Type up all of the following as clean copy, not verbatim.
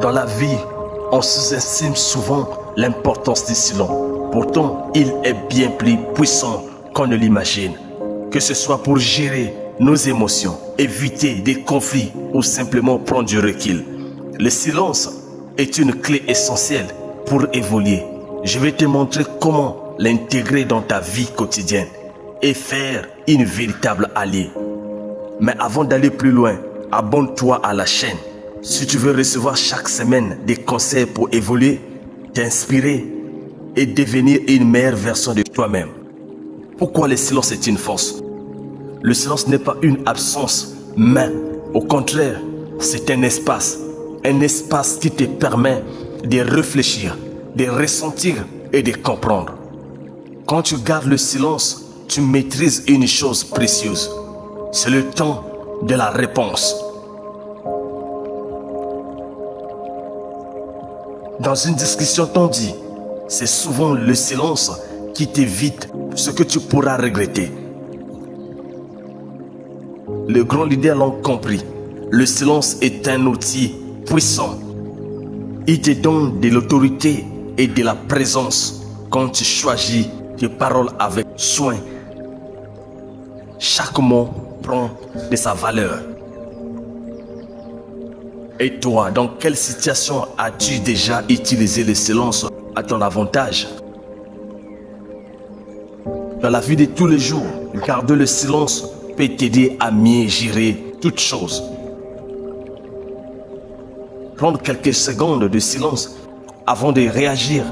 Dans la vie, on sous-estime souvent l'importance du silence. Pourtant, il est bien plus puissant qu'on ne l'imagine. Que ce soit pour gérer nos émotions, éviter des conflits ou simplement prendre du recul. Le silence est une clé essentielle pour évoluer. Je vais te montrer comment l'intégrer dans ta vie quotidienne et faire une véritable alliée. Mais avant d'aller plus loin, abonne-toi à la chaîne. Si tu veux recevoir chaque semaine des conseils pour évoluer, t'inspirer et devenir une meilleure version de toi-même. Pourquoi le silence est une force? Le silence n'est pas une absence, mais au contraire, c'est un espace qui te permet de réfléchir, de ressentir et de comprendre. Quand tu gardes le silence, tu maîtrises une chose précieuse. C'est le temps de la réponse. Dans une discussion tendue, c'est souvent le silence qui t'évite ce que tu pourras regretter. Les grands leaders l'ont compris. Le silence est un outil puissant. Il te donne de l'autorité et de la présence quand tu choisis tes paroles avec soin. Chaque mot prend de sa valeur. Et toi, dans quelle situation as-tu déjà utilisé le silence à ton avantage? Dans la vie de tous les jours, garder le silence peut t'aider à mieux gérer toutes choses. Prendre quelques secondes de silence avant de réagir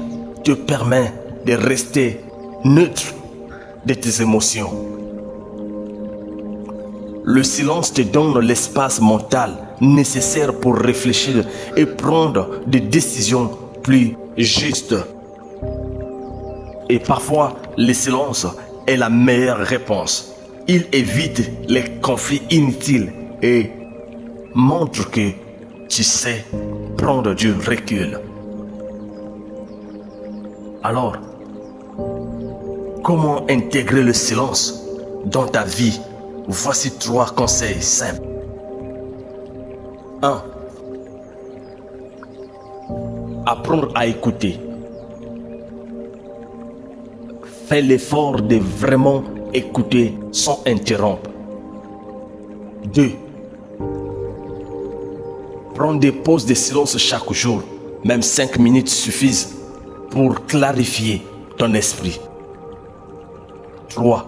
te permet de rester neutre de tes émotions. Le silence te donne l'espace mental nécessaire pour réfléchir et prendre des décisions plus justes. Et parfois, le silence est la meilleure réponse. Il évite les conflits inutiles et montre que tu sais prendre du recul. Alors, comment intégrer le silence dans ta vie? Voici 3 conseils simples. 1. Apprendre à écouter. Fais l'effort de vraiment écouter sans interrompre. 2. Prends des pauses de silence chaque jour. Même 5 minutes suffisent pour clarifier ton esprit. 3.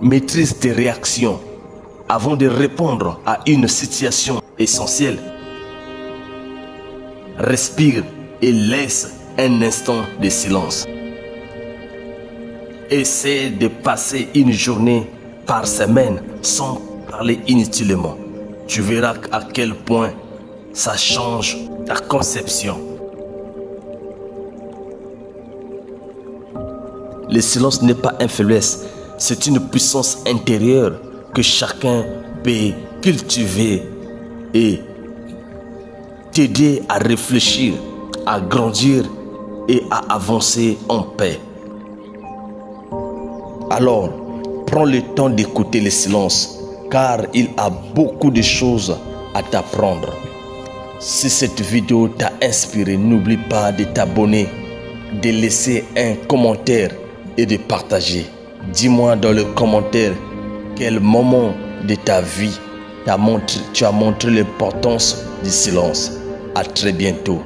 Maîtrise tes réactions avant de répondre à une situation essentielle. Respire et laisse un instant de silence. Essaie de passer une journée par semaine sans parler inutilement. Tu verras à quel point ça change ta conception. Le silence n'est pas une faiblesse, c'est une puissance intérieure que chacun peut cultiver et t'aider à réfléchir, à grandir et à avancer en paix. Alors, prends le temps d'écouter le silence, car il a beaucoup de choses à t'apprendre. Si cette vidéo t'a inspiré, n'oublie pas de t'abonner, de laisser un commentaire et de partager. Dis-moi dans le commentaire quel moment de ta vie tu as montré l'importance du silence. À très bientôt.